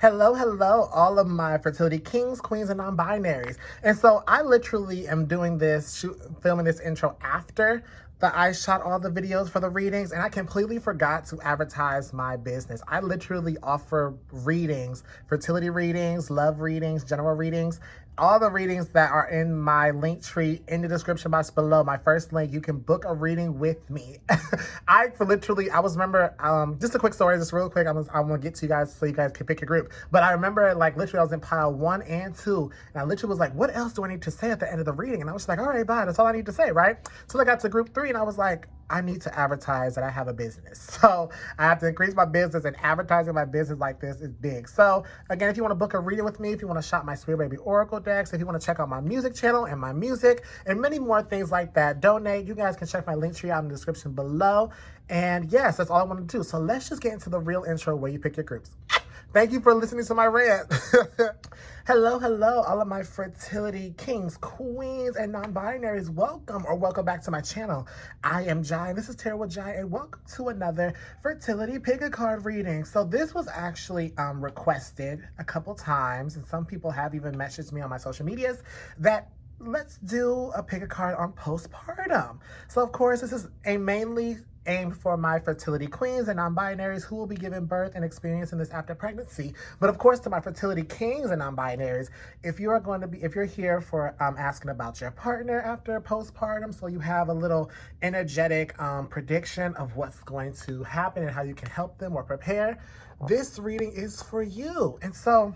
Hello, hello, all of my fertility kings, queens, and non-binaries. And so I literally am doing this, filming this intro after I shot all the videos for the readings, and I completely forgot to advertise my business. I literally offer readings, fertility readings, love readings, general readings, all the readings that are in my link tree in the description box below. My first link, you can book a reading with me. I remember, just a quick story, just real quick. I'm gonna get to you guys so you guys can pick your group. But I remember, like, literally I was in pile 1 and 2, and I literally was like, what else do I need to say at the end of the reading? And I was like, all right, bye, that's all I need to say, right? So I got to group 3, and I was like, I need to advertise that I have a business. So I have to increase my business, and advertising my business like this is big. So again, if you want to book a reading with me, if you want to shop my Sweet Baby Oracle decks, if you want to check out my music channel and my music and many more things like that, donate. You guys can check my link tree out in the description below. And yes, that's all I want to do. So let's just get into the real intro where you pick your groups. Thank you for listening to my rant. Hello, hello, all of my fertility kings, queens, and non-binaries. Welcome back to my channel. I am Jai, and this is Tarot with Jai, and welcome to another fertility pick a card reading. So this was actually requested a couple times, and some people have even messaged me on my social medias that let's do a pick a card on postpartum. So of course, this is mainly aimed for my fertility queens and non-binaries who will be giving birth and experiencing this after pregnancy. But of course, to my fertility kings and non-binaries, if you're here for asking about your partner after postpartum, so you have a little energetic prediction of what's going to happen and how you can help them or prepare, this reading is for you. And so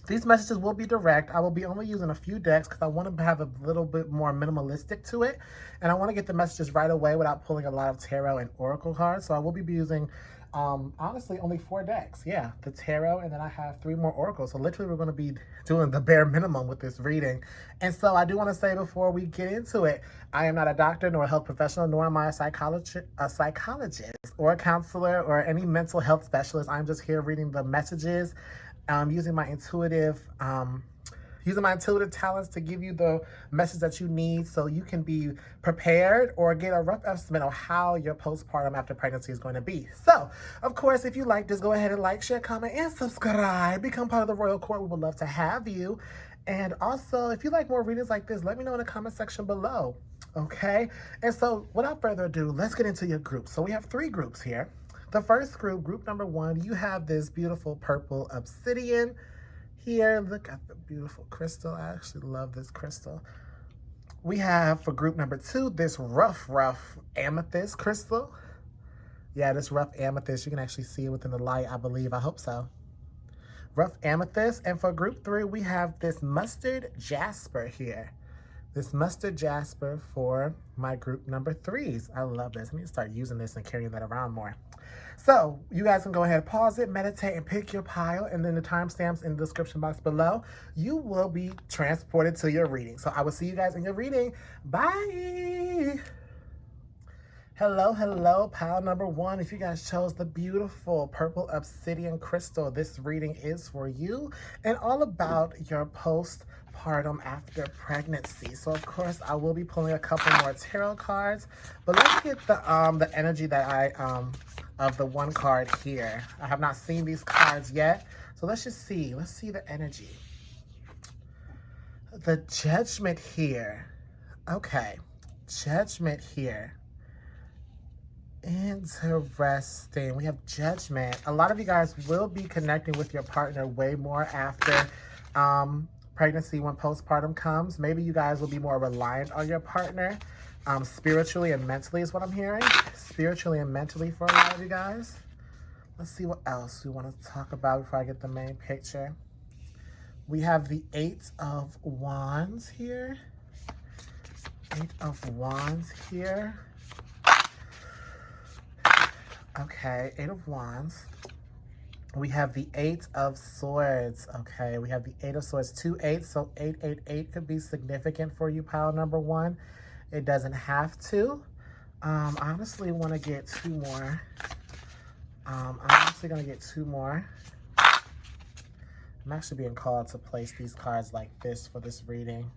these messages will be direct. I will be only using a few decks because I want to have a little bit more minimalistic to it. And I want to get the messages right away without pulling a lot of tarot and oracle cards. So I will be using, honestly, only 4 decks. Yeah, the tarot, and then I have 3 more oracles. So literally we're going to be doing the bare minimum with this reading. And so I do want to say before we get into it, I am not a doctor nor a health professional, nor am I a psychologist or a counselor or any mental health specialist. I'm just here reading the messages, using my intuitive talents to give you the message that you need so you can be prepared or get a rough estimate of how your postpartum after pregnancy is going to be. So, of course, if you like this, go ahead and like, share, comment, and subscribe. Become part of the Royal Court. We would love to have you. And also, if you like more readings like this, let me know in the comment section below. Okay? And so, without further ado, let's get into your groups. So we have 3 groups here. The first group, group number 1, you have this beautiful purple obsidian here. Look at the beautiful crystal. I actually love this crystal. We have, for group number 2, this rough amethyst crystal. Yeah, this rough amethyst. You can actually see it within the light, I believe. I hope so. Rough amethyst. And for group 3, we have this mustard jasper here. This mustard jasper for my group number 3s. I love this. I need to start using this and carrying that around more. So you guys can go ahead, pause it, meditate, and pick your pile. And then the timestamps in the description box below. You will be transported to your reading. So I will see you guys in your reading. Bye. Hello, hello, pile number 1. If you guys chose the beautiful purple obsidian crystal, this reading is for you and all about your postpartum after pregnancy. So of course I will be pulling a couple more tarot cards, but let's get the energy that of the 1 card here. I have not seen these cards yet, so let's see the energy. The Judgment here. Okay, Judgment here. Interesting. We have Judgment. A lot of you guys will be connecting with your partner way more after pregnancy when postpartum comes. Maybe you guys will be more reliant on your partner spiritually and mentally is what I'm hearing. Spiritually and mentally for a lot of you guys. Let's see what else we want to talk about before I get the main picture. We have the 8 of Wands here. 8 of Wands here. Okay, 8 of Wands. We have the 8 of Swords. Okay, we have the 8 of Swords. 2 8s, so 888 could be significant for you, pile number 1. It doesn't have to. I honestly want to get 2 more. I'm honestly going to get 2 more. I'm actually being called to place these cards like this for this reading.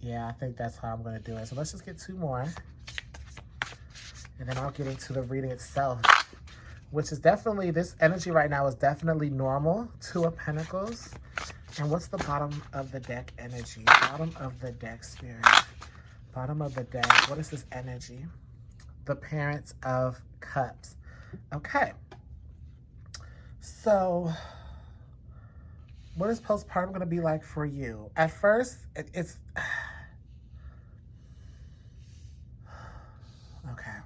Yeah, I think that's how I'm going to do it. So let's just get 2 more. And then I'll get into the reading itself, which is definitely, this energy right now is definitely normal. 2 of Pentacles. And what's the bottom of the deck energy? Bottom of the deck, Spirit. Bottom of the deck. What is this energy? The Parent of Cups. Okay. So, what is postpartum going to be like for you? At first, it's... Okay.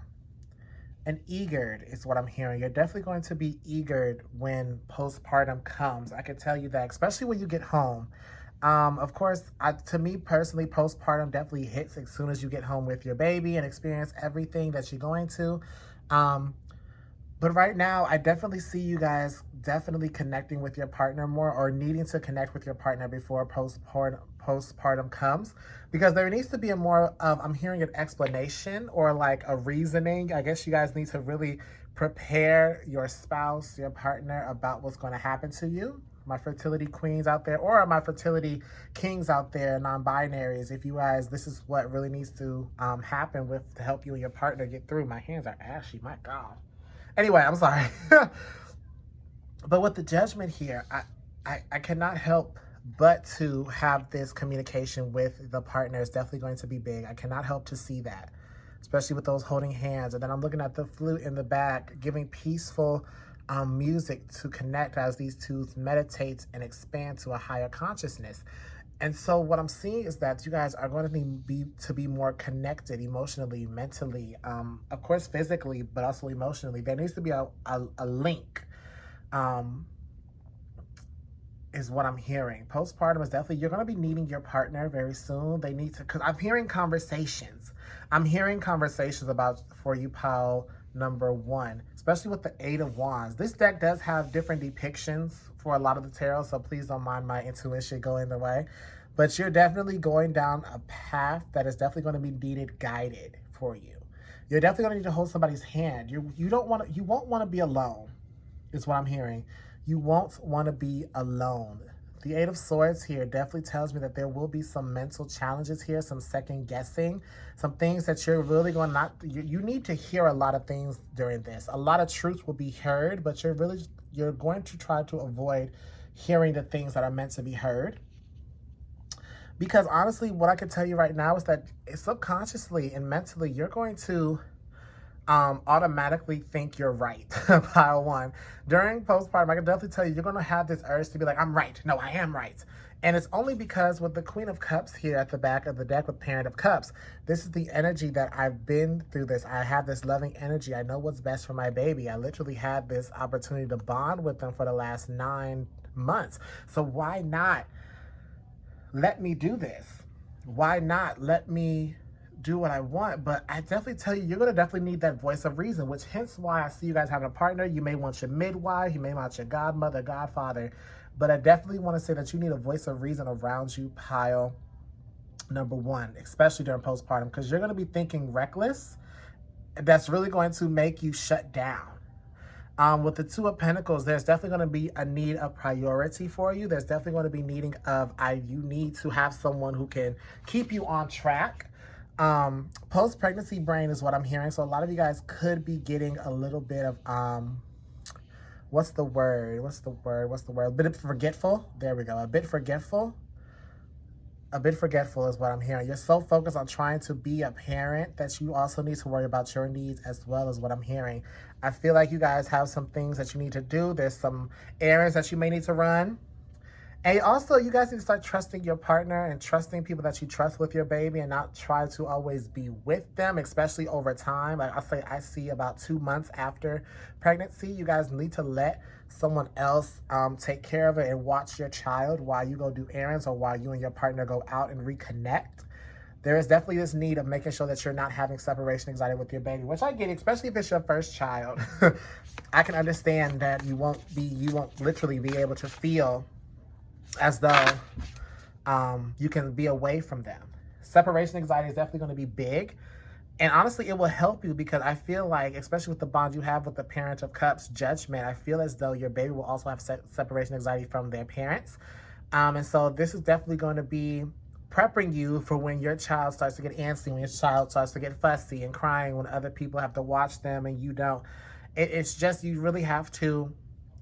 And eagered is what I'm hearing. You're definitely going to be eagered when postpartum comes. I can tell you that, especially when you get home. Of course, to me personally, postpartum definitely hits as soon as you get home with your baby and experience everything that you're going to. But right now, I definitely see you guys definitely connecting with your partner more, or needing to connect with your partner before postpartum comes, because there needs to be a more of, I'm hearing an explanation or like a reasoning. I guess you guys need to really prepare your spouse, your partner, about what's going to happen to you. My fertility queens out there, or my fertility kings out there, non-binaries, if you guys, this is what really needs to happen to help you and your partner get through. My hands are ashy, my God. Anyway, I'm sorry. But with the Judgment here, I cannot help but to have this communication with the partner is definitely going to be big. I cannot help to see that, especially with those holding hands. And then I'm looking at the flute in the back, giving peaceful music to connect as these two meditate and expand to a higher consciousness. And so what I'm seeing is that you guys are going to be more connected emotionally, mentally, of course, physically, but also emotionally. There needs to be a link, is what I'm hearing. Postpartum is definitely, you're going to be needing your partner very soon. They need to, because I'm hearing conversations. I'm hearing conversations about, for you, pile number 1, especially with the 8 of Wands. This deck does have different depictions for a lot of the tarot, so please don't mind my intuition going the way. But you're definitely going down a path that is definitely going to be needed, guided for you. You're definitely going to need to hold somebody's hand. You won't want to be alone, is what I'm hearing. You won't want to be alone. The 8 of Swords here definitely tells me that there will be some mental challenges here, some second guessing, some things that you're really going to you need to hear a lot of things during this. A lot of truth will be heard, but you're going to try to avoid hearing the things that are meant to be heard. Because honestly, what I can tell you right now is that subconsciously and mentally, you're going to automatically think you're right. Pile 1. During postpartum, I can definitely tell you, you're going to have this urge to be like, I'm right. No, I am right. And it's only because with the Queen of Cups here at the back of the deck with Parent of Cups, this is the energy that I've been through this. I have this loving energy. I know what's best for my baby. I literally had this opportunity to bond with them for the last 9 months. So why not let me do this? Why not let me do what I want? But I definitely tell you, you're going to definitely need that voice of reason, which hence why I see you guys having a partner. You may want your midwife, you may want your godmother, godfather, but I definitely want to say that you need a voice of reason around you, pile number 1, especially during postpartum, because you're going to be thinking reckless. That's really going to make you shut down. With the 2 of Pentacles, there's definitely going to be a need of priority for you. There's definitely going to be needing of, you need to have someone who can keep you on track. Post-pregnancy brain is what I'm hearing. So a lot of you guys could be getting a little bit of, what's the word? A bit forgetful. There we go. A bit forgetful. A bit forgetful is what I'm hearing. You're so focused on trying to be a parent that you also need to worry about your needs as well, as what I'm hearing. I feel like you guys have some things that you need to do. There's some errands that you may need to run. And also, you guys need to start trusting your partner and trusting people that you trust with your baby, and not try to always be with them, especially over time. Like I see about 2 months after pregnancy, you guys need to let someone else take care of it and watch your child while you go do errands, or while you and your partner go out and reconnect. There is definitely this need of making sure that you're not having separation anxiety with your baby, which I get, especially if it's your first child. I can understand that you won't literally be able to feel as though you can be away from them. Separation anxiety is definitely going to be big. And honestly, it will help you because I feel like, especially with the bond you have with the parent of cups judgment, I feel as though your baby will also have separation anxiety from their parents. And so this is definitely going to be prepping you for when your child starts to get antsy, when your child starts to get fussy and crying, when other people have to watch them and you don't. It's just, you really have to,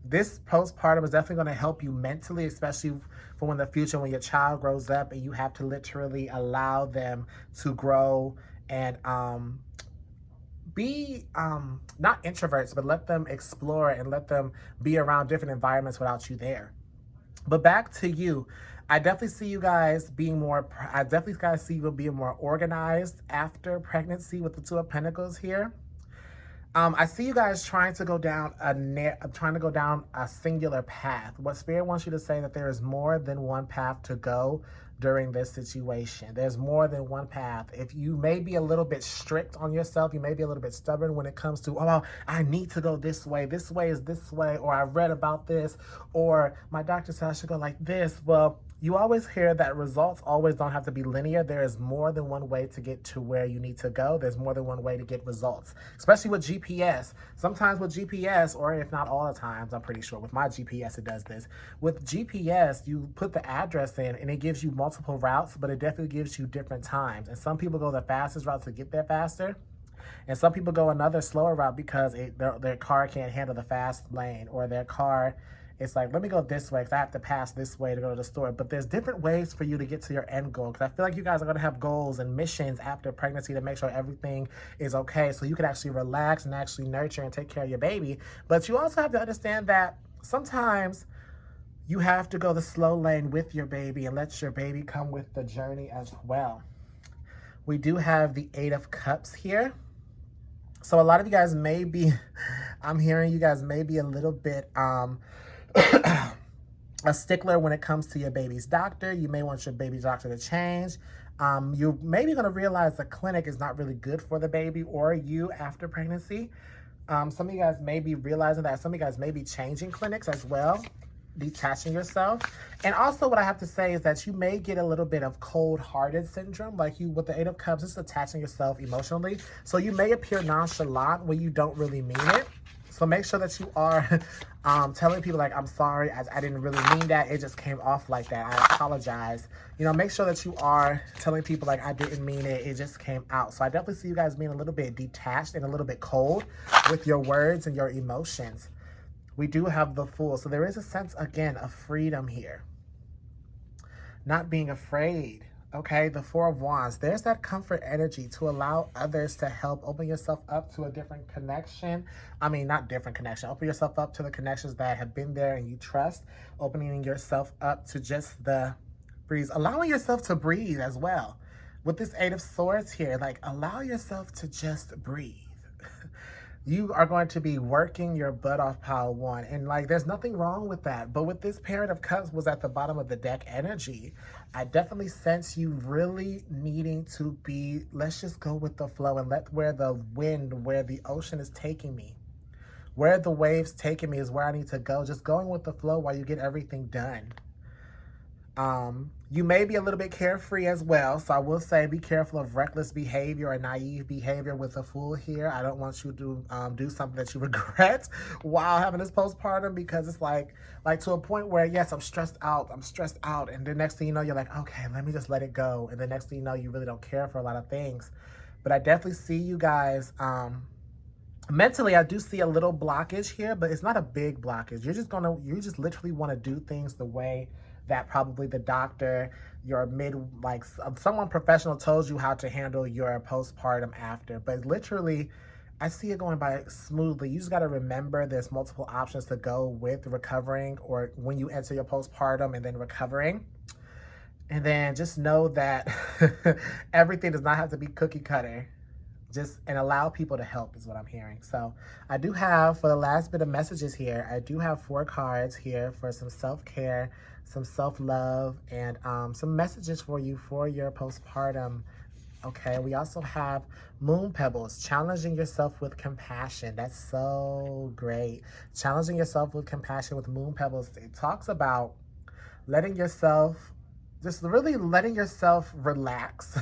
this postpartum is definitely going to help you mentally, especially for when the future, when your child grows up and you have to literally allow them to grow and be not introverts, but let them explore and let them be around different environments without you there. But back to you. I definitely see you guys being more, I definitely guys see you being more organized after pregnancy with the Two of Pentacles here. I see you guys trying to go down a singular path. What Spirit wants you to say that there is more than one path to go during this situation. There's more than one path. If you may be a little bit strict on yourself, you may be a little bit stubborn when it comes to, oh, I need to go this way is this way, or I read about this, or my doctor said I should go like this. Well, you always hear that results always don't have to be linear. There is more than one way to get to where you need to go. There's more than one way to get results, especially with GPS. Sometimes with GPS, or if not all the times, I'm pretty sure with my GPS it does this. With GPS, you put the address in and it gives you multiple routes, but it definitely gives you different times. And some people go the fastest route to get there faster. And some people go another slower route because their car can't handle the fast lane, or their car, it's like, let me go this way because I have to pass this way to go to the store. But there's different ways for you to get to your end goal, because I feel like you guys are going to have goals and missions after pregnancy to make sure everything is okay, so you can actually relax and actually nurture and take care of your baby. But you also have to understand that sometimes you have to go the slow lane with your baby and let your baby come with the journey as well. We do have the Eight of Cups here. So a lot of you guys may be, I'm hearing you guys may be a little bit a stickler when it comes to your baby's doctor. You may want your baby's doctor to change. You're maybe going to realize the clinic is not really good for the baby or you after pregnancy. Some of you guys may be realizing that. Some of you guys may be changing clinics as well, detaching yourself. And also what I have to say is that you may get a little bit of cold-hearted syndrome, like you with the Eight of Cups, just attaching yourself emotionally. So you may appear nonchalant when you don't really mean it. So make sure that you are telling people like, I'm sorry, I didn't really mean that. It just came off like that. I apologize. You know, make sure that you are telling people like, I didn't mean it. It just came out. So I definitely see you guys being a little bit detached and a little bit cold with your words and your emotions. We do have the Fool. So there is a sense, again, of freedom here. Not being afraid. Okay, the Four of Wands. There's that comfort energy to allow others to help open yourself up to a different connection. I mean, not different connection. Open yourself up to the connections that have been there and you trust. Opening yourself up to just the breeze. Allowing yourself to breathe as well. With this Eight of Swords here, like, allow yourself to just breathe. You are going to be working your butt off pile one. And like, there's nothing wrong with that. But with this Parent of Cups was at the bottom of the deck energy, I definitely sense you really needing to be, let's just go with the flow and let where the wind, where the ocean is taking me, where the waves taking me is where I need to go. Just going with the flow while you get everything done. You may be a little bit carefree as well. So I will say be careful of reckless behavior or naive behavior with the Fool here. I don't want you to do something that you regret while having this postpartum, because it's like to a point where, yes, I'm stressed out. And the next thing you know, you're like, okay, let me just let it go. And the next thing you know, you really don't care for a lot of things. But I definitely see you guys, mentally, I do see a little blockage here, but it's not a big blockage. You just literally want to do things the way that probably the doctor, someone professional told you how to handle your postpartum after. But literally, I see it going by smoothly. You just got to remember there's multiple options to go with recovering, or when you enter your postpartum and then recovering. And then just know that everything does not have to be cookie cutter. And allow people to help is what I'm hearing. So I do have, for the last bit of messages here, I do have 4 cards here for some self-care, some self-love, and some messages for you for your postpartum. Okay, we also have Moon Pebbles, challenging yourself with compassion. That's so great. Challenging yourself with compassion with Moon Pebbles. It talks about letting yourself just really letting yourself relax,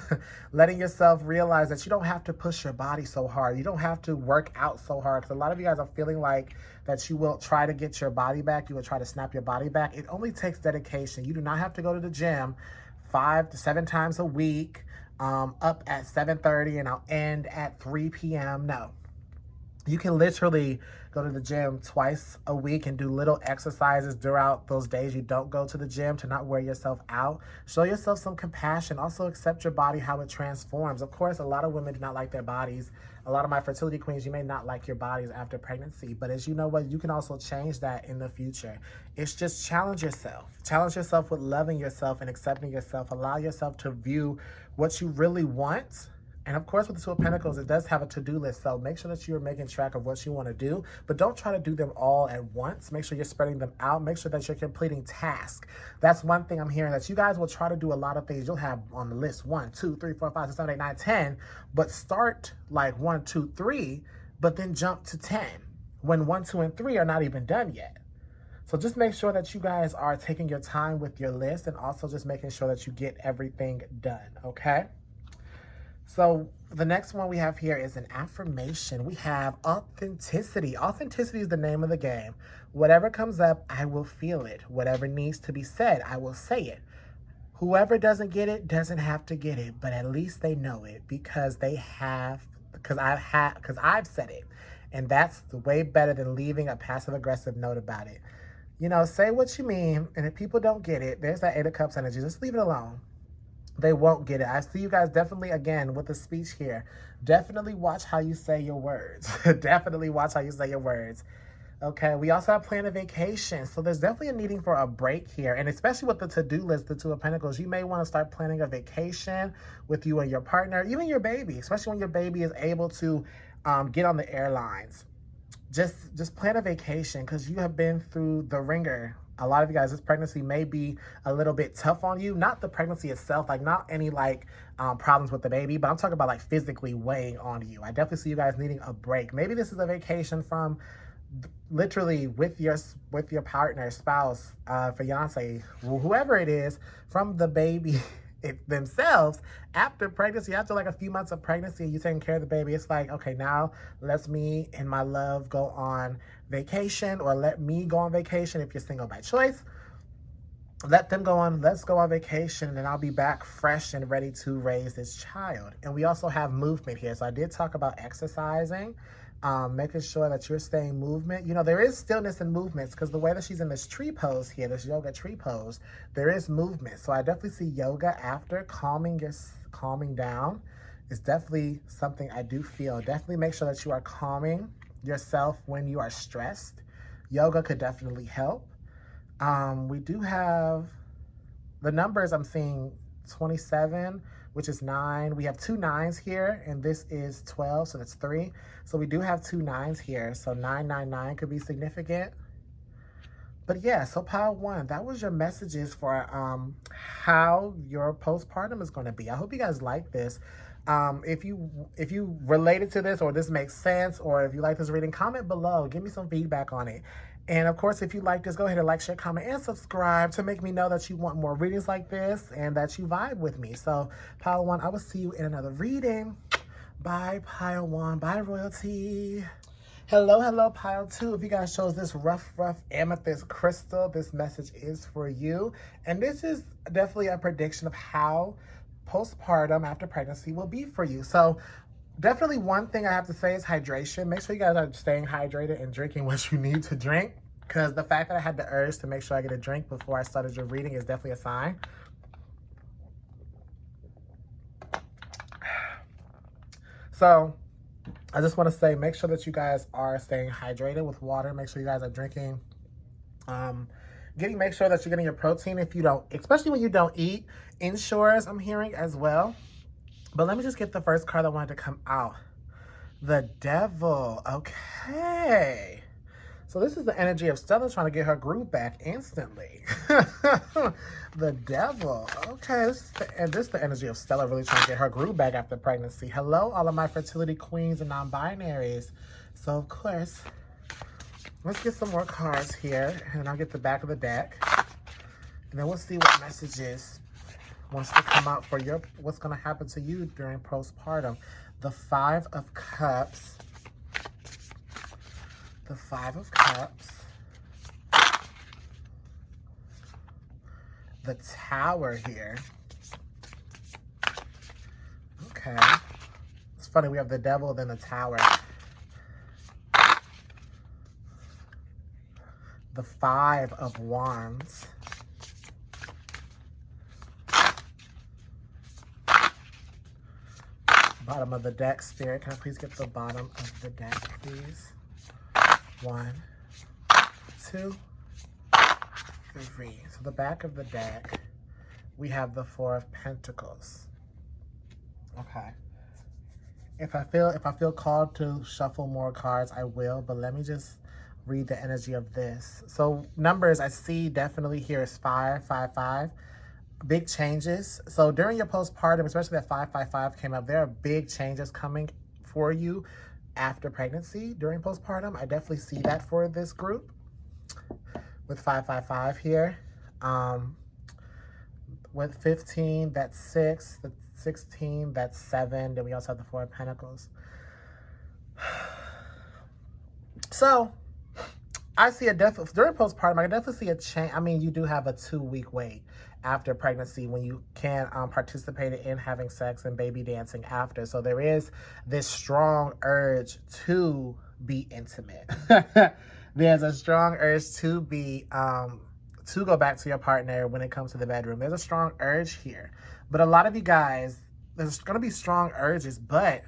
letting yourself realize that you don't have to push your body so hard. You don't have to work out so hard. Because a lot of you guys are feeling like that you will try to get your body back. You will try to snap your body back. It only takes dedication. You do not have to go to the gym 5 to 7 times a week, up at 7:30 and I'll end at 3 p.m. No. You can literally go to the gym twice a week and do little exercises throughout those days you don't go to the gym to not wear yourself out. Show yourself some compassion. Also accept your body, how it transforms. Of course, a lot of women do not like their bodies. A lot of my fertility queens, you may not like your bodies after pregnancy, but as you know what, you can also change that in the future. It's just challenge yourself. Challenge yourself with loving yourself and accepting yourself. Allow yourself to view what you really want. And of course, with the Two of Pentacles, it does have a to-do list. So make sure that you're making track of what you want to do, but don't try to do them all at once. Make sure you're spreading them out. Make sure that you're completing tasks. That's one thing I'm hearing, that you guys will try to do a lot of things. You'll have on the list 1, 2, 3, 4, 5, 6, 7, 8, 9, 10, but start like 1, 2, 3, but then jump to 10 when 1, 2, and 3 are not even done yet. So just make sure that you guys are taking your time with your list and also just making sure that you get everything done, okay? So the next one we have here is an affirmation. We have authenticity. Authenticity is the name of the game. Whatever comes up, I will feel it. Whatever needs to be said, I will say it. Whoever doesn't get it doesn't have to get it, but at least they know it because I've said it. And that's way better than leaving a passive aggressive note about it. You know, say what you mean, and if people don't get it, there's that 8 of Cups energy. Just leave it alone. They won't get it. I see you guys definitely, again, with the speech here. Definitely watch how you say your words. Definitely watch how you say your words. Okay, we also have plan a vacation. So there's definitely a needing for a break here. And especially with the to-do list, the Two of Pentacles, you may want to start planning a vacation with you and your partner, even your baby, especially when your baby is able to get on the airlines. Just plan a vacation because you have been through the ringer. A lot of you guys, this pregnancy may be a little bit tough on you. Not the pregnancy itself, like not any problems with the baby, but I'm talking about like physically weighing on you. I definitely see you guys needing a break. Maybe this is a vacation from literally with your partner, spouse, fiance, whoever it is, from the baby themselves after pregnancy, after like a few months of pregnancy, you taking care of the baby. It's like, okay, now let's me and my love go on vacation, or let me go on vacation if you're single by choice. Let them go on, let's go on vacation, and I'll be back fresh and ready to raise this child. And we also have movement here. So I did talk about exercising, making sure that you're staying movement. You know, there is stillness in movements because the way that she's in this tree pose here, this yoga tree pose, there is movement. So I definitely see yoga after calming down is definitely something I do feel. Definitely make sure that you are calming yourself when you are stressed. Yoga could definitely help. We do have the numbers. I'm seeing 27, which is 9. We have 2 9s here, and this is 12, so that's 3. So we do have 2 9s here, so 999 could be significant. But yeah, so pile 1, that was your messages for how your postpartum is going to be. I hope you guys like this. If you related to this, or this makes sense, or if you like this reading, comment below. Give me some feedback on it. And of course, if you like this, go ahead and like, share, comment, and subscribe to make me know that you want more readings like this and that you vibe with me. So pile 1, I will see you in another reading. Bye, pile 1. Bye, royalty. Hello, pile 2. If you guys chose this rough amethyst crystal, this message is for you. And this is definitely a prediction of how postpartum after pregnancy will be for you. So definitely one thing I have to say is hydration. Make sure you guys are staying hydrated and drinking what you need to drink, because the fact that I had the urge to make sure I get a drink before I started your reading is definitely a sign. So I just want to say, make sure that you guys are staying hydrated with water. Make sure you guys are drinking. Make sure that you're getting your protein if you don't, especially when you don't eat. Insurers, I'm hearing as well. But let me just get the first card that wanted to come out. The Devil. Okay. So this is the energy of Stella trying to get her groove back instantly. The Devil. Okay, this is the energy of Stella really trying to get her groove back after pregnancy. Hello, all of my fertility queens and non-binaries. So, of course, let's get some more cards here, and I'll get the back of the deck. And then we'll see what messages wants to come out for your, what's going to happen to you during postpartum. The Five of Cups. The Five of Cups. The Tower here. Okay. It's funny, we have the Devil, then the Tower. The Five of Wands. Bottom of the deck, Spirit. Can I please get the bottom of the deck, please? 1, 2, 3. So the back of the deck, we have the Four of Pentacles. Okay. If I feel called to shuffle more cards, I will, but let me just read the energy of this. So numbers I see definitely here is 5, 5, 5. Big changes. So during your postpartum, especially that 555 came up, there are big changes coming for you after pregnancy during postpartum. I definitely see that for this group with 555 here. With 15, that's 6. The 16, that's 7. Then we also have the Four of Pentacles. So I see during postpartum, I can definitely see a change. I mean, you do have a 2-week wait after pregnancy when you can participate in having sex and baby dancing after. So there is this strong urge to be intimate. There's a strong urge to be, to go back to your partner when it comes to the bedroom. There's a strong urge here. But a lot of you guys, there's going to be strong urges, but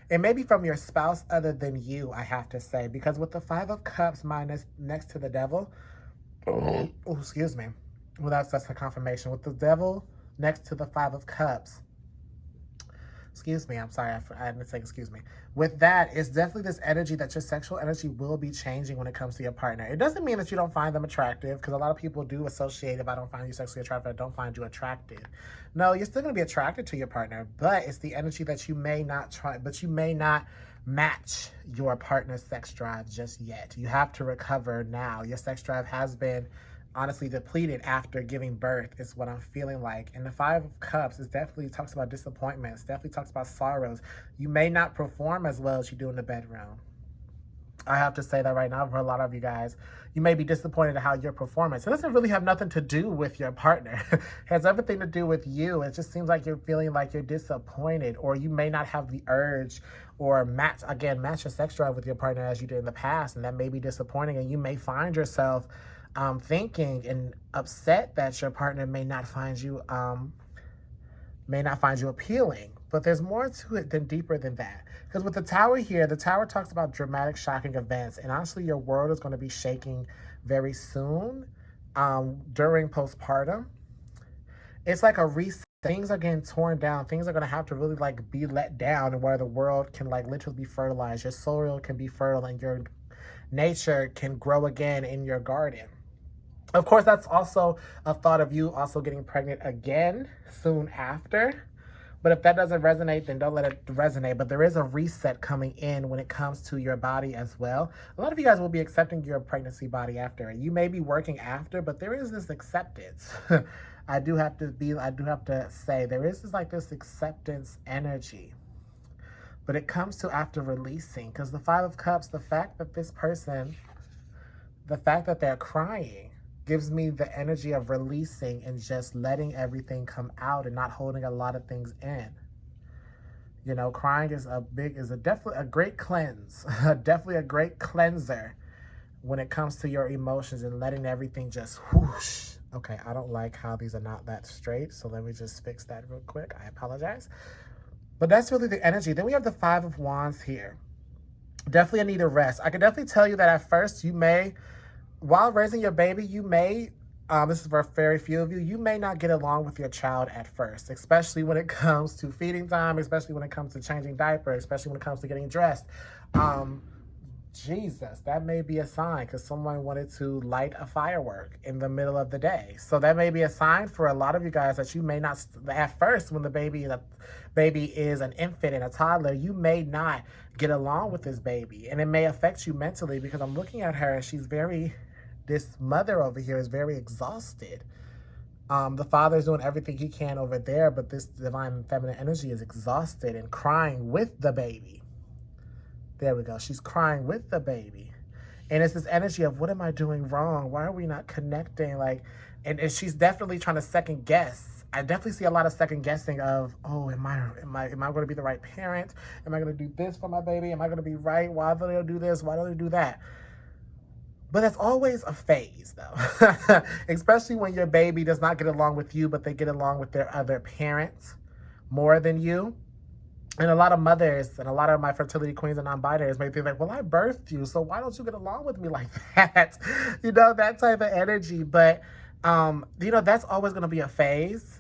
it may be from your spouse other than you, I have to say. Because with the Five of Cups minus next to the Devil, oh, excuse me. Well, that's a confirmation. With the Devil next to the Five of Cups, excuse me, I'm sorry, I didn't say excuse me. With that, it's definitely this energy that your sexual energy will be changing when it comes to your partner. It doesn't mean that you don't find them attractive, because a lot of people do associate, if I don't find you sexually attractive, I don't find you attractive. No, you're still going to be attracted to your partner, but it's the energy that you may not try, but you may not match your partner's sex drive just yet. You have to recover now. Your sex drive has been honestly depleted after giving birth, is what I'm feeling like. And the Five of Cups is definitely talks about disappointments, definitely talks about sorrows. You may not perform as well as you do in the bedroom. I have to say that right now for a lot of you guys. You may be disappointed at how your performance. It doesn't really have nothing to do with your partner. It has everything to do with you. It just seems like you're feeling like you're disappointed, or you may not have the urge or match your sex drive with your partner as you did in the past, and that may be disappointing, and you may find yourself thinking and upset that your partner may not find you appealing. But there's more to it than deeper than that. Because with the Tower here, the Tower talks about dramatic, shocking events. And honestly, your world is going to be shaking very soon during postpartum. It's like a reset. Things are getting torn down. Things are going to have to really like be let down, and where the world can like literally be fertilized. Your soil can be fertile, and your nature can grow again in your garden. Of course, that's also a thought of you also getting pregnant again soon after. But if that doesn't resonate, then don't let it resonate. But there is a reset coming in when it comes to your body as well. A lot of you guys will be accepting your pregnancy body after. You may be working after, but there is this acceptance. I do have to say, there is this acceptance energy. But it comes to after releasing, because the Five of Cups, the fact that they're crying gives me the energy of releasing and just letting everything come out and not holding a lot of things in. You know, crying is definitely a great cleanse, definitely a great cleanser when it comes to your emotions and letting everything just whoosh. Okay, I don't like how these are not that straight, so let me just fix that real quick. I apologize. But that's really the energy. Then we have the Five of Wands here. Definitely a need of rest. I can definitely tell you that at first you may, while raising your baby, you may, this is for very few of you, you may not get along with your child at first, especially when it comes to feeding time, especially when it comes to changing diapers, especially when it comes to getting dressed. Jesus, that may be a sign, because someone wanted to light a firework in the middle of the day. So that may be a sign for a lot of you guys that you may not, at first, when the baby is an infant and a toddler, you may not get along with this baby. And it may affect you mentally, because I'm looking at her and she's this mother over here is very exhausted. The father's doing everything he can over there, but this divine feminine energy is exhausted and crying with the baby. There we go. She's crying with the baby. And it's this energy of, what am I doing wrong? Why are we not connecting? Like, and she's definitely trying to second guess. I definitely see a lot of second guessing of, oh, am I going to be the right parent? Am I going to do this for my baby? Am I going to be right? Why do they do this? Why do they do that? But that's always a phase, though. Especially when your baby does not get along with you, but they get along with their other parents more than you. And a lot of mothers and a lot of my fertility queens and non-binaries may think like, well, I birthed you, so why don't you get along with me like that? You know, that type of energy. But, you know, that's always going to be a phase.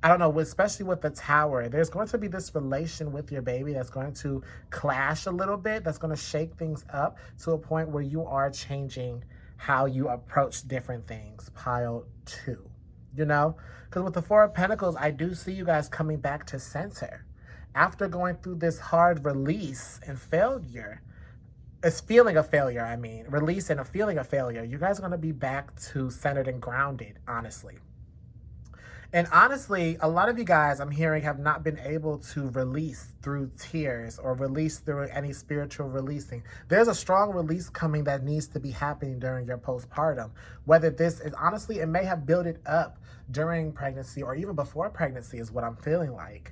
I don't know, especially with the tower, there's going to be this relation with your baby that's going to clash a little bit, that's going to shake things up to a point where you are changing how you approach different things. Pile 2, you know? Because with the Four of Pentacles, I do see you guys coming back to center. After going through this hard release and failure, it's feeling of failure, I mean, release and a feeling of failure, you guys are going to be back to centered and grounded, honestly. And honestly, a lot of you guys I'm hearing have not been able to release through tears or release through any spiritual releasing. There's a strong release coming that needs to be happening during your postpartum. Whether this is, honestly, it may have built it up during pregnancy or even before pregnancy is what I'm feeling like.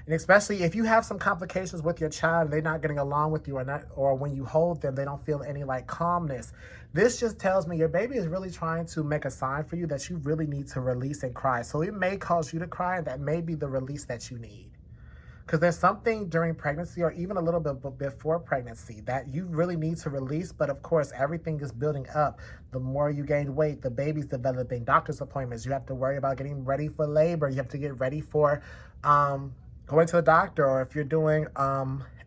And especially if you have some complications with your child and they're not getting along with you, or when you hold them, they don't feel any like calmness. This just tells me your baby is really trying to make a sign for you that you really need to release and cry. So it may cause you to cry, and that may be the release that you need. Because there's something during pregnancy or even a little bit before pregnancy that you really need to release. But of course, everything is building up. The more you gain weight, the baby's developing, doctor's appointments. You have to worry about getting ready for labor. You have to get ready for going to the doctor, or if you're doing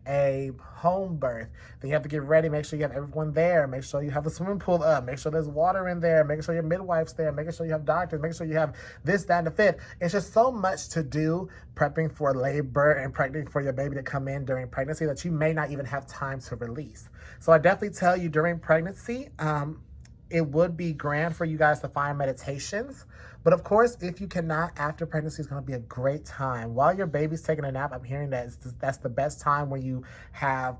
a home birth, then you have to get ready, make sure you have everyone there, make sure you have the swimming pool up, make sure there's water in there, make sure your midwife's there, making sure you have doctors, make sure you have this, that, and the fifth. It's just so much to do prepping for labor and pregnant for your baby to come in during pregnancy that you may not even have time to release. So I definitely tell you during pregnancy, it would be grand for you guys to find meditations. But of course, if you cannot, after pregnancy is going to be a great time. While your baby's taking a nap, I'm hearing that that's the best time when you have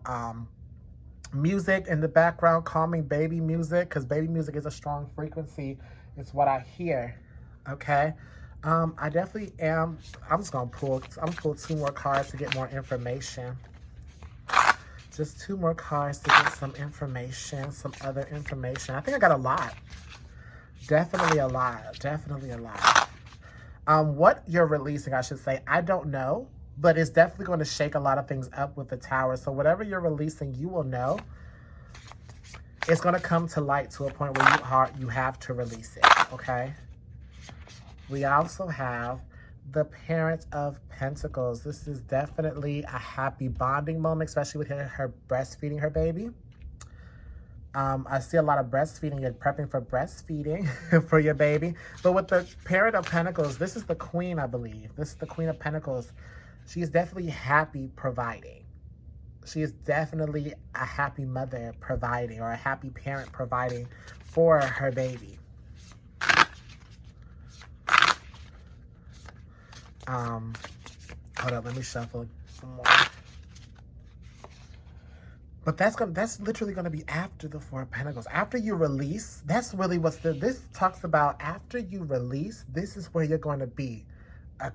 music in the background, calming baby music, because baby music is a strong frequency. It's what I hear, okay? I definitely am. I'm just going to pull 2 more cards to get more information. Just 2 more cards to get some information, some other information. I think I got a lot. Definitely a lot. Definitely a lot. What you're releasing, I should say, I don't know, but it's definitely going to shake a lot of things up with the tower. So whatever you're releasing, you will know. It's going to come to light to a point where you have to release it, okay? We also have the Parent of Pentacles. This is definitely a happy bonding moment, especially with her breastfeeding her baby. I see a lot of breastfeeding. You're prepping for breastfeeding for your baby. But with the Parent of Pentacles, this is the Queen, I believe. This is the Queen of Pentacles. She is definitely happy providing. She is definitely a happy mother providing, or a happy parent providing for her baby. Hold up, let me shuffle some more. But that's literally gonna be after the Four of Pentacles. After you release, that's really this talks about. After you release, this is where you're going to be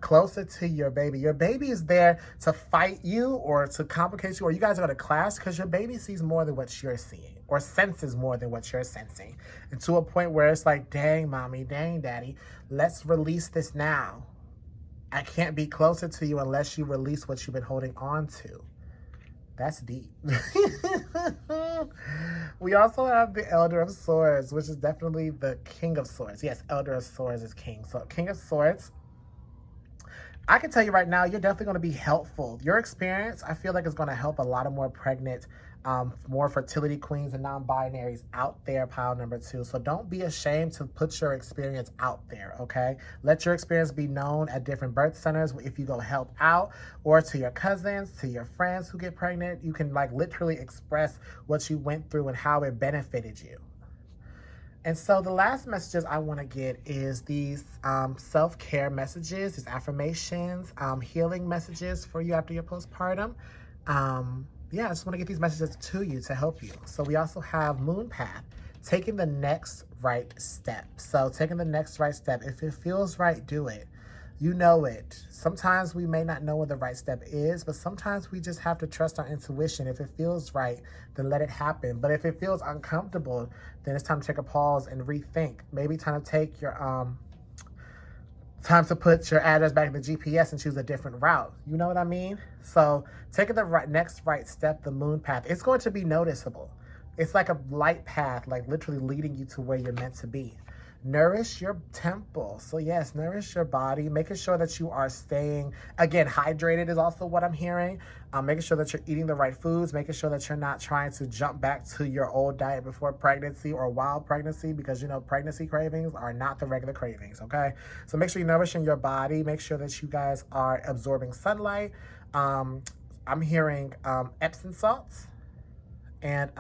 closer to your baby. Your baby is there to fight you or to complicate you, or you guys are gonna clash because your baby sees more than what you're seeing, or senses more than what you're sensing. And to a point where it's like, dang, mommy, dang, daddy, let's release this now. I can't be closer to you unless you release what you've been holding on to. That's deep. We also have the Elder of Swords, which is definitely the King of Swords. Yes, Elder of Swords is King. So King of Swords, I can tell you right now, you're definitely going to be helpful. Your experience, I feel like, is going to help a lot of more pregnant, more fertility queens and non-binaries out there, pile number 2. So don't be ashamed to put your experience out there, okay? Let your experience be known at different birth centers if you go help out, or to your cousins, to your friends who get pregnant. You can like literally express what you went through and how it benefited you. And so the last messages I want to get is these self-care messages, these affirmations, healing messages for you after your postpartum. Yeah, I just want to get these messages to you to help you. So we also have Moon Path, taking the next right step. So taking the next right step. If it feels right, do it. You know it. Sometimes we may not know what the right step is, but sometimes we just have to trust our intuition. If it feels right, then let it happen. But if it feels uncomfortable, then it's time to take a pause and rethink. Maybe time to take your time to put your address back in the GPS and choose a different route. You know what I mean? So taking the next right step, the moon path, it's going to be noticeable. It's like a light path, like literally leading you to where you're meant to be. Nourish your temple. So yes, nourish your body, making sure that you are staying, again, hydrated is also what I'm hearing. Making sure that you're eating the right foods, making sure that you're not trying to jump back to your old diet before pregnancy or while pregnancy, because you know pregnancy cravings are not the regular cravings, okay? So make sure you're nourishing your body. Make sure that you guys are absorbing sunlight. I'm hearing Epsom salts and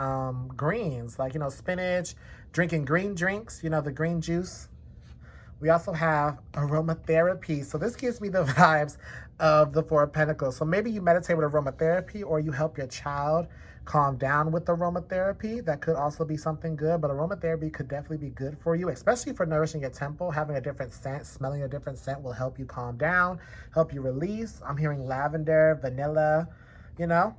greens, like, you know, spinach, drinking green drinks, you know, the green juice. We also have aromatherapy. So this gives me the vibes of the Four of Pentacles. So maybe you meditate with aromatherapy, or you help your child calm down with aromatherapy. That could also be something good, but aromatherapy could definitely be good for you, especially for nourishing your temple. Having a different scent, smelling a different scent will help you calm down, help you release. I'm hearing lavender, vanilla, you know.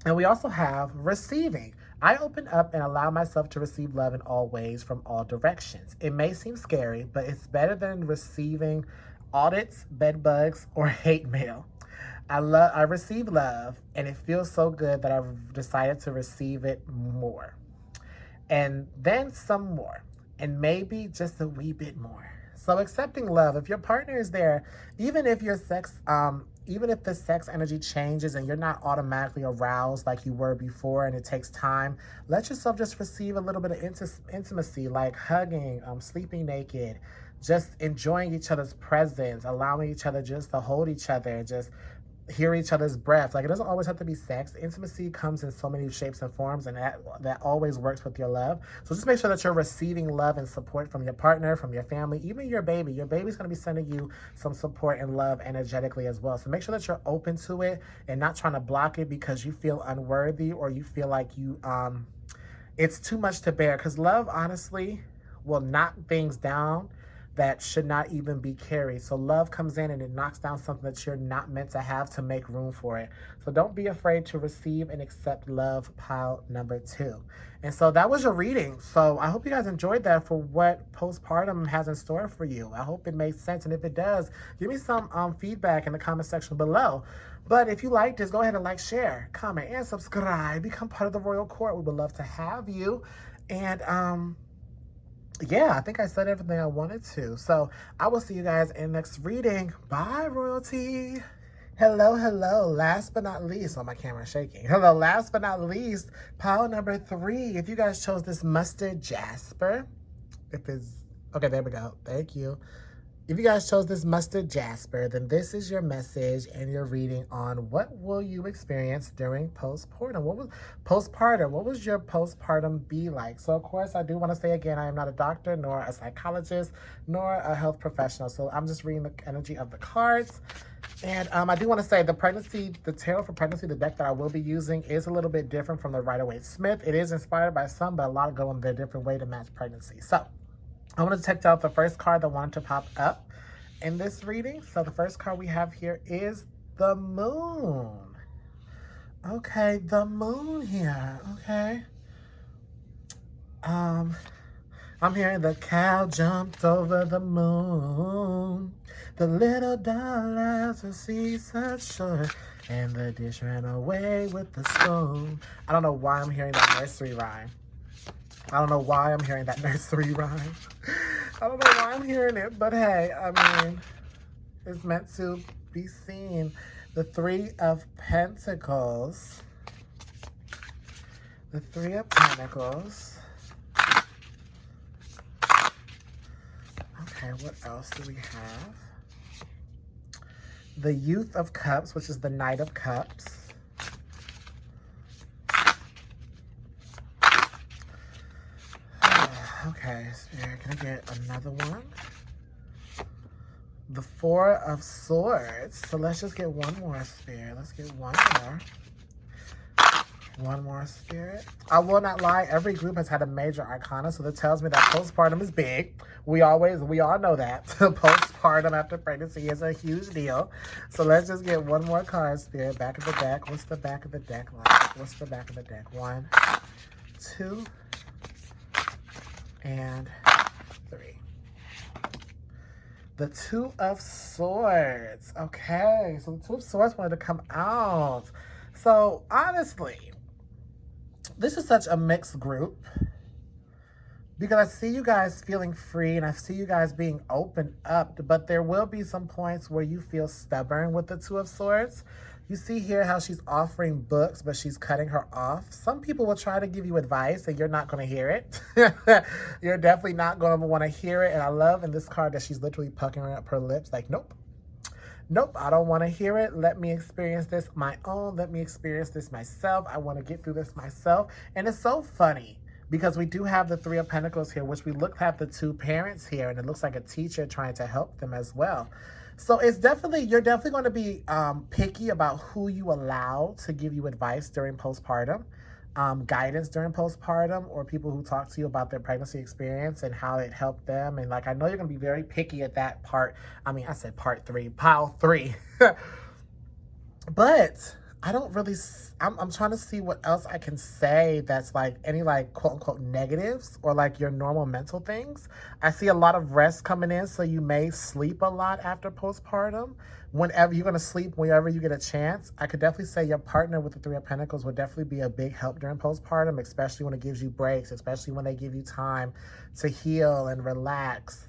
And we also have receiving. I open up and allow myself to receive love in all ways from all directions. It may seem scary, but it's better than receiving audits, bed bugs, or hate mail. I receive love, and it feels so good that I've decided to receive it more. And then some more, and maybe just a wee bit more. So accepting love, if your partner is there, even if your sex, even if the sex energy changes and you're not automatically aroused like you were before and it takes time, let yourself just receive a little bit of intimacy, like hugging, sleeping naked, just enjoying each other's presence, allowing each other just to hold each other, just hear each other's breath. Like, it doesn't always have to be sex. Intimacy comes in so many shapes and forms, and that always works with your love. So just make sure that you're receiving love and support from your partner, from your family, even your baby. Your baby's going to be sending you some support and love energetically as well. So make sure that you're open to it and not trying to block it because you feel unworthy, or you feel like you it's too much to bear, because love honestly will knock things down that should not even be carried. So love comes in and it knocks down something that you're not meant to have to make room for it. So don't be afraid to receive and accept love, pile number 2. And so that was your reading. So I hope you guys enjoyed that for what postpartum has in store for you. I hope it makes sense. And if it does, give me some feedback in the comment section below. But if you liked this, go ahead and like, share, comment, and subscribe. Become part of the Royal Court. We would love to have you. And yeah, I think I said everything I wanted to. So I will see you guys in next reading. Bye, royalty. Hello, hello. Last but not least, oh, my camera's shaking. Hello, last but not least, pile number 3. If you guys chose this mustard jasper, okay, there we go. Thank you. If you guys chose this mustard jasper, then this is your message and your reading on what will you experience during postpartum. What was your postpartum be like? So of course I do want to say again, I am not a doctor, nor a psychologist, nor a health professional. So I'm just reading the energy of the cards. And I do want to say the tarot for pregnancy, the deck that I will be using is a little bit different from the Rider-Waite-Smith. It is inspired by some, but a lot go in their different way to match pregnancy. So I want to check out the first card that wanted to pop up in this reading. So the first card we have here is the moon. Okay, the moon here. Okay. I'm hearing the cow jumped over the moon. The little dollars to see such short, and the dish ran away with the spoon. I don't know why I'm hearing that nursery rhyme. I don't know why I'm hearing that nursery rhyme. I don't know why I'm hearing it, but hey, I mean, it's meant to be seen. The 3 of Pentacles. The 3 of Pentacles. Okay, what else do we have? The Youth of Cups, which is the Knight of Cups. Okay, Spirit, can I get another one? The Four of Swords. So let's just get one more, Spirit. Let's get one more. One more, Spirit. I will not lie, every group has had a major arcana, so that tells me that postpartum is big. We all know that. Postpartum after pregnancy is a huge deal. So let's just get one more card, Spirit. Back of the deck. What's the back of the deck like? What's the back of the deck? 1, 2, and 3. The Two of Swords. Okay, so the Two of Swords wanted to come out. So honestly, this is such a mixed group because I see you guys feeling free and I see you guys being opened up, but there will be some points where you feel stubborn with the Two of Swords. You see here how she's offering books, but she's cutting her off. Some people will try to give you advice and you're not going to hear it. You're definitely not going to want to hear it. And I love in this card that she's literally puckering up her lips like, nope. Nope, I don't want to hear it. Let me experience this my own. Let me experience this myself. I want to get through this myself. And it's so funny because we do have the Three of Pentacles here, which we look at the two parents here, and it looks like a teacher trying to help them as well. So it's definitely, you're definitely going to be picky about who you allow to give you advice during postpartum. Guidance during postpartum, or people who talk to you about their pregnancy experience and how it helped them. And like, I know you're going to be very picky at that part. I mean, I said part 3, pile 3. But I don't really, I'm trying to see what else I can say that's like any like quote unquote negatives or like your normal mental things. I see a lot of rest coming in, so you may sleep a lot after postpartum. Whenever you're going to sleep, whenever you get a chance. I could definitely say your partner with the Three of Pentacles would definitely be a big help during postpartum, especially when it gives you breaks, especially when they give you time to heal and relax.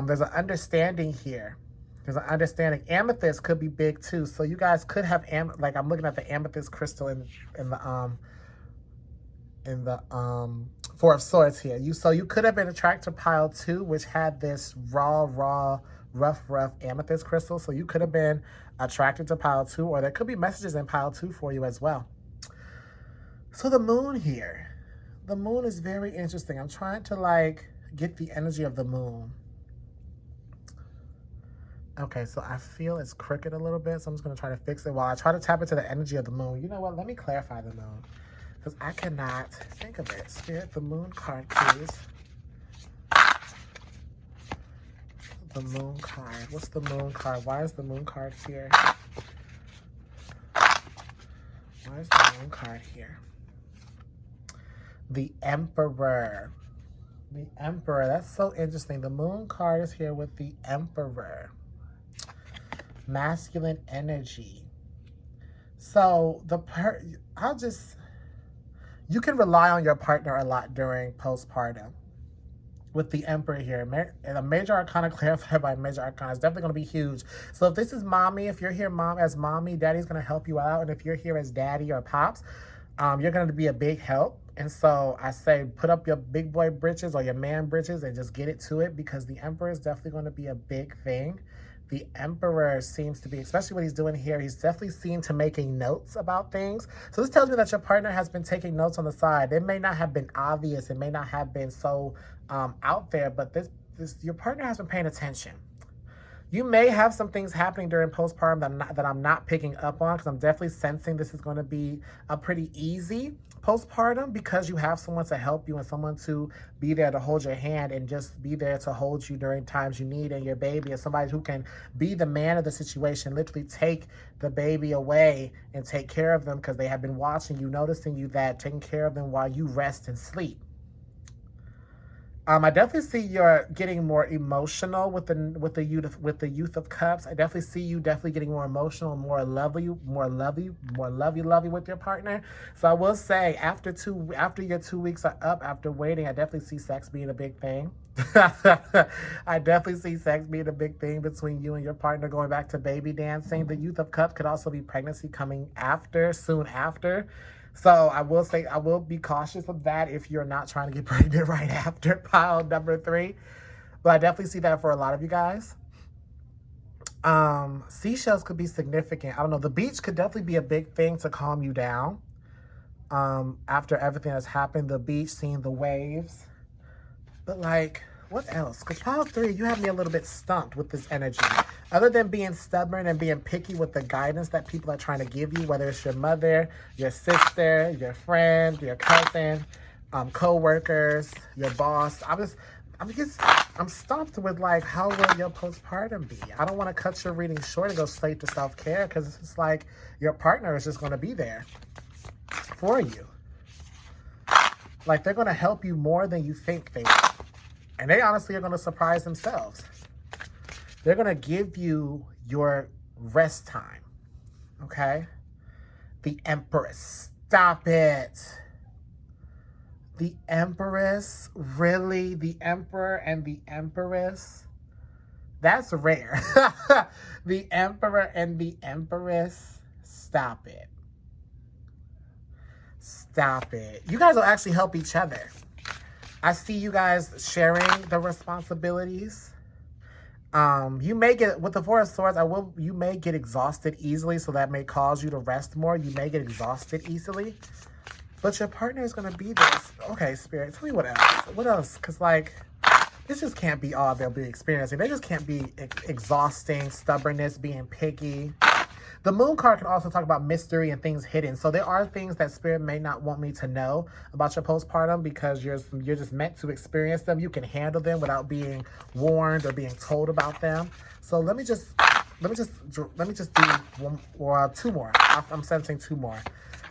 There's an understanding here. There's an understanding. Amethyst could be big too. So you guys could have, like I'm looking at the amethyst crystal in the Four of Swords here. So you could have been attracted to pile 2, which had this raw, rough amethyst crystal. So you could have been attracted to pile 2, or there could be messages in pile 2 for you as well. So the moon here. The moon is very interesting. I'm trying to like get the energy of the moon. Okay, so I feel it's crooked a little bit, so I'm just going to try to fix it while I try to tap into the energy of the moon. You know what? Let me clarify the moon, because I cannot think of it. Spirit, the moon card, please. The moon card. What's the moon card? Why is the moon card here? Why is the moon card here? The Emperor. The Emperor. That's so interesting. The moon card is here with the Emperor. Masculine energy. So you can rely on your partner a lot during postpartum. With the Emperor here, and a major arcana clarified by major arcana is definitely going to be huge. So if this is mommy, if you're here as mommy, daddy's going to help you out. And if you're here as daddy or pops, you're going to be a big help. And so I say put up your big boy britches or your man britches and just get it to it, because the Emperor is definitely going to be a big thing. The Emperor seems to be, especially what he's doing here, he's definitely seen to making notes about things. So this tells me that your partner has been taking notes on the side. It may not have been obvious. It may not have been so out there, but your partner has been paying attention. You may have some things happening during postpartum that I'm not picking up on, because I'm definitely sensing this is going to be a pretty easy postpartum, because you have someone to help you and someone to be there to hold your hand and just be there to hold you during times you need, and your baby, and somebody who can be the man of the situation, literally take the baby away and take care of them, because they have been watching you, noticing you, that taking care of them while you rest and sleep. I definitely see you're getting more emotional with the youth of cups. I definitely see you getting more emotional, more lovey with your partner. So I will say, after your 2 weeks are up, after waiting, I definitely see sex being a big thing. I definitely see sex being a big thing between you and your partner, going back to baby dancing. The youth of cups could also be pregnancy coming soon after. So I will say, I will be cautious of that if you're not trying to get pregnant right after pile number 3. But I definitely see that for a lot of you guys. Seashells could be significant. I don't know. The beach could definitely be a big thing to calm you down. After everything that's happened, the beach, seeing the waves. But like, what else? Because pile 3, you have me a little bit stumped with this energy. Other than being stubborn and being picky with the guidance that people are trying to give you, whether it's your mother, your sister, your friend, your cousin, co-workers, your boss. I'm stumped with like, how will your postpartum be? I don't want to cut your reading short and go straight to self-care because it's just like your partner is just going to be there for you. Like, they're going to help you more than you think they will. And they honestly are going to surprise themselves. They're going to give you your rest time. Okay? The Empress. Stop it. The Empress? Really? The Emperor and the Empress? That's rare. The Emperor and the Empress? Stop it. Stop it. You guys will actually help each other. I see you guys sharing the responsibilities. You may get, with the Four of Swords, you may get exhausted easily, so that may cause you to rest more. You may get exhausted easily. But your partner is going to be there. Okay, Spirit, tell me what else. What else? Because, like, this just can't be all they'll be experiencing. They just can't be exhausting, stubbornness, being picky. The Moon card can also talk about mystery and things hidden. So there are things that Spirit may not want me to know about your postpartum because you're just meant to experience them. You can handle them without being warned or being told about them. So let me just do one or two more. I'm sensing two more.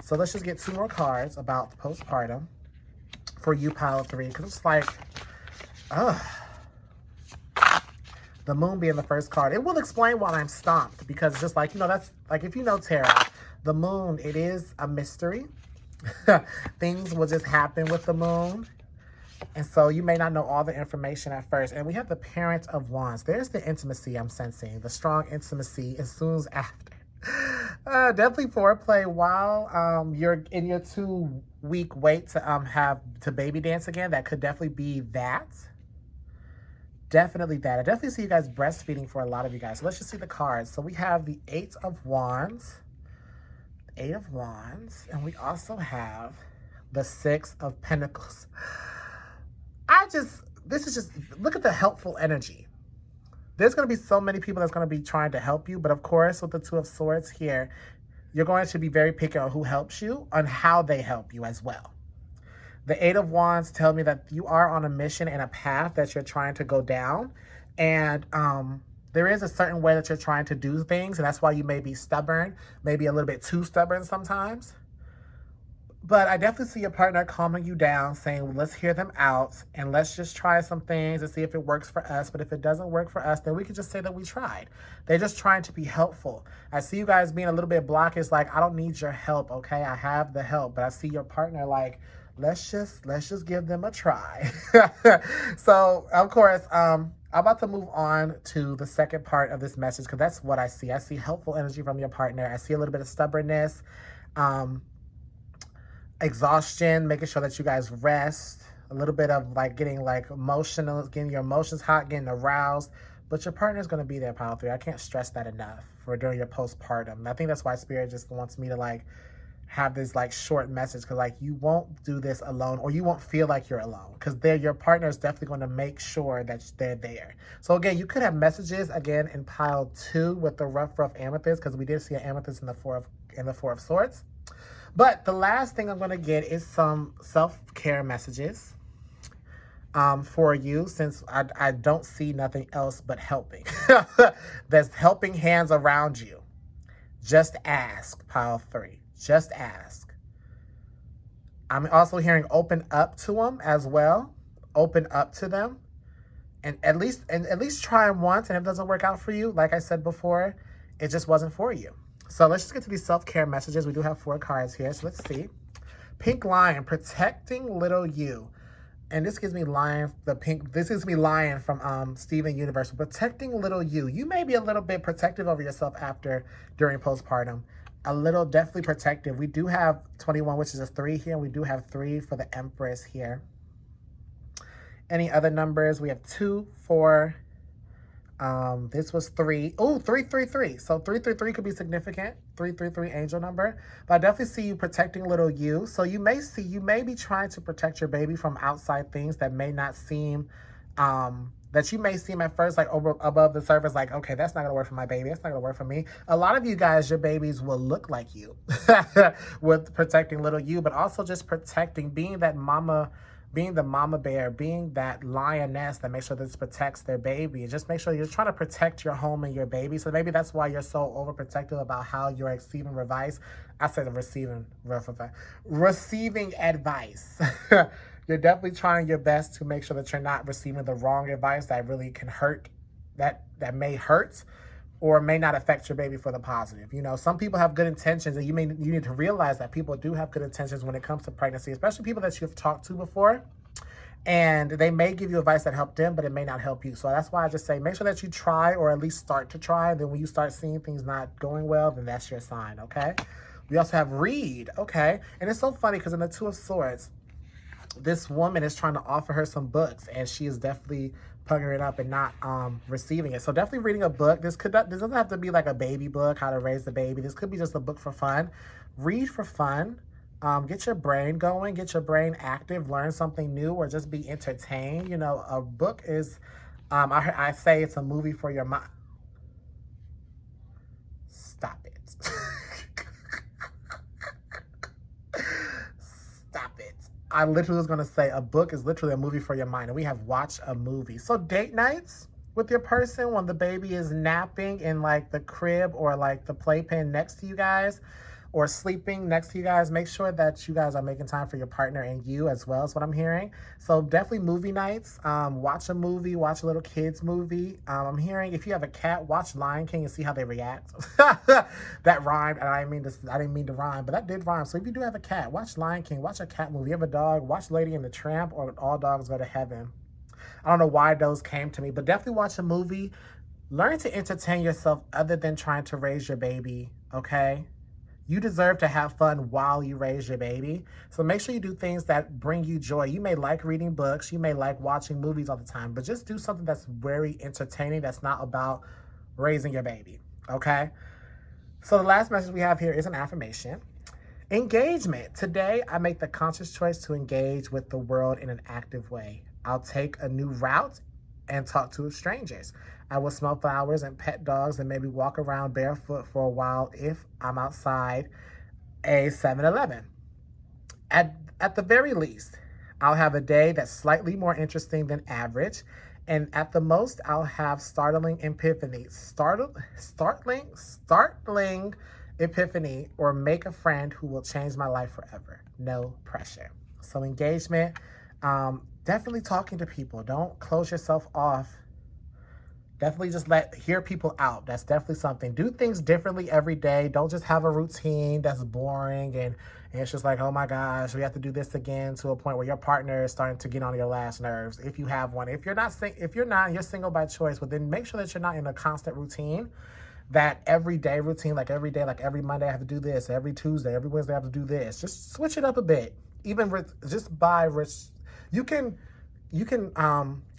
So let's just get two more cards about the postpartum for you, pile 3, because it's like, the Moon being the first card. It will explain why I'm stomped, because just like, that's like, if you know tarot, the Moon, it is a mystery. Things will just happen with the Moon. And so you may not know all the information at first. And we have the Parent of Wands. There's the intimacy I'm sensing, the strong intimacy as soon as after. Definitely foreplay while you're in your 2-week wait to have to baby dance again. That could definitely be that. Definitely that. I definitely see you guys breastfeeding for a lot of you guys. So let's just see the cards. So we have the 8 of Wands. 8 of Wands. And we also have the 6 of Pentacles. This is just, look at the helpful energy. There's going to be so many people that's going to be trying to help you. But of course, with the 2 of Swords here, you're going to be very picky on who helps you, on how they help you as well. The 8 of Wands tell me that you are on a mission and a path that you're trying to go down. And there is a certain way that you're trying to do things. And that's why you may be stubborn, maybe a little bit too stubborn sometimes. But I definitely see your partner calming you down, saying, well, let's hear them out and let's just try some things and see if it works for us. But if it doesn't work for us, then we can just say that we tried. They're just trying to be helpful. I see you guys being a little bit blocked. It's like, I don't need your help, okay? I have the help. But I see your partner like, let's just give them a try. So, of course, I'm about to move on to the second part of this message because that's what I see. I see helpful energy from your partner. I see a little bit of stubbornness, exhaustion, making sure that you guys rest, a little bit of like getting like emotional, getting your emotions hot, getting aroused. But your partner is going to be there, pile 3. I can't stress that enough for during your postpartum. I think that's why Spirit just wants me to like have this like short message, because like you won't do this alone, or you won't feel like you're alone, because your partner is definitely going to make sure that they're there. So again, you could have messages again in pile 2 with the rough amethyst, because we did see an amethyst in the four of Swords. But the last thing I'm going to get is some self-care messages for you, since I don't see nothing else but helping. There's helping hands around you. Just ask, pile 3. Just ask. I'm also hearing open up to them as well. Open up to them. And at least try them once. And if it doesn't work out for you, like I said before, it just wasn't for you. So let's just get to these self-care messages. We do have 4 cards here. So let's see. Pink Lion, protecting little you. And this gives me Lion, this gives me Lion from Steven Universe. Protecting little you. You may be a little bit protective over yourself during postpartum. A little, definitely protective. We do have 21, which is a 3 here. And we do have 3 for the Empress here. Any other numbers? We have 2, 4, This was 3. Oh, 333. So 333 could be significant. 333 angel number. But I definitely see you protecting little you. So you may be trying to protect your baby from outside things that may not seem, that you may seem at first like above the surface, like, okay, that's not gonna work for my baby. That's not gonna work for me. A lot of you guys, your babies will look like you with protecting little you, but also just protecting, being that mama, being the mama bear, being that lioness that makes sure this protects their baby. Just make sure you're trying to protect your home and your baby. So maybe that's why you're so overprotective about how you're receiving advice. I said receiving advice. You're definitely trying your best to make sure that you're not receiving the wrong advice that really can hurt, that may hurt or may not affect your baby for the positive. You know, some people have good intentions, and you need to realize that people do have good intentions when it comes to pregnancy, especially people that you've talked to before. And they may give you advice that helped them, but it may not help you. So that's why I just say make sure that you try, or at least start to try. Then when you start seeing things not going well, then that's your sign, okay? We also have read, okay? And it's so funny because in the Two of Swords, this woman is trying to offer her some books, and she is definitely pugging it up and not receiving it. So definitely reading a book. This doesn't have to be like a baby book, how to raise the baby. This could be just a book for fun. Read for fun. Get your brain going, get your brain active, learn something new, or just be entertained. You know, a book is, I say it's a movie for your mind. Stop it. Stop it. I literally was going to say a book is literally a movie for your mind, and we have watched a movie. So date nights with your person when the baby is napping in like the crib or like the playpen next to you guys, or sleeping next to you guys, make sure that you guys are making time for your partner and you as well, is what I'm hearing. So definitely movie nights. Watch a movie, watch a little kids movie. I'm hearing if you have a cat, watch Lion King and see how they react. That rhymed, and I didn't mean to rhyme, but that did rhyme. So if you do have a cat, watch Lion King, watch a cat movie. You have a dog, watch Lady and the Tramp or All Dogs Go to Heaven. I don't know why those came to me, but definitely watch a movie. Learn to entertain yourself other than trying to raise your baby, okay? You deserve to have fun while you raise your baby. So make sure you do things that bring you joy. You may like reading books. You may like watching movies all the time, but just do something that's very entertaining, that's not about raising your baby, okay? So the last message we have here is an affirmation. Engagement. Today, I make the conscious choice to engage with the world in an active way. I'll take a new route and talk to strangers. I will smell flowers and pet dogs and maybe walk around barefoot for a while if I'm outside a 7-Eleven. At the very least, I'll have a day that's slightly more interesting than average. And at the most, I'll have startling epiphany. Startling epiphany, or make a friend who will change my life forever. No pressure. So engagement, definitely talking to people. Don't close yourself off. Definitely just hear people out. That's definitely something. Do things differently every day. Don't just have a routine that's boring and it's just like, oh my gosh, we have to do this again, to a point where your partner is starting to get on your last nerves. If you have one, if you're not, you're single by choice, but then make sure that you're not in a constant routine. That everyday routine, like every day, like every Monday I have to do this, every Tuesday, every Wednesday I have to do this. Just switch it up a bit. Even you can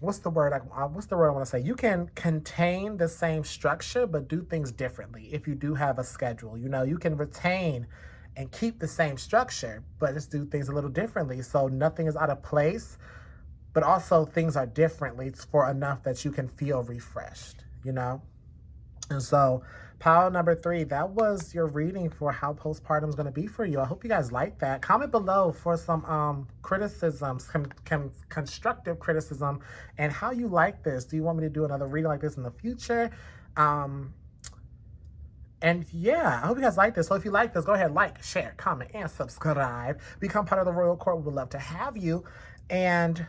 what's the word I want to say? You can contain the same structure, but do things differently. If you do have a schedule, you know, you can retain and keep the same structure, but just do things a little differently. So nothing is out of place, but also things are differently for enough that you can feel refreshed, you know? And so pile number 3, that was your reading for how postpartum is going to be for you. I hope you guys like that. Comment below for some criticisms, constructive criticism, and how you like this. Do you want me to do another reading like this in the future? And yeah, I hope you guys like this. So if you like this, go ahead, like, share, comment, and subscribe. Become part of the Royal Court. We would love to have you. And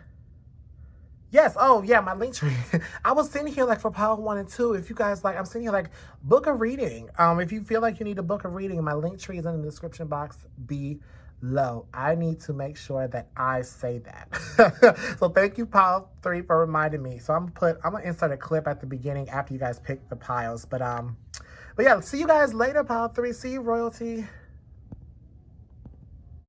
yes, oh yeah, my link tree. I was sitting here like for pile 1 and 2. If you guys like, I'm sitting here like, book a reading. If you feel like you need to book a reading, my link tree is in the description box below. I need to make sure that I say that. So thank you, pile 3, for reminding me. So I'm gonna insert a clip at the beginning after you guys pick the piles. But yeah, see you guys later, pile 3. See you, royalty.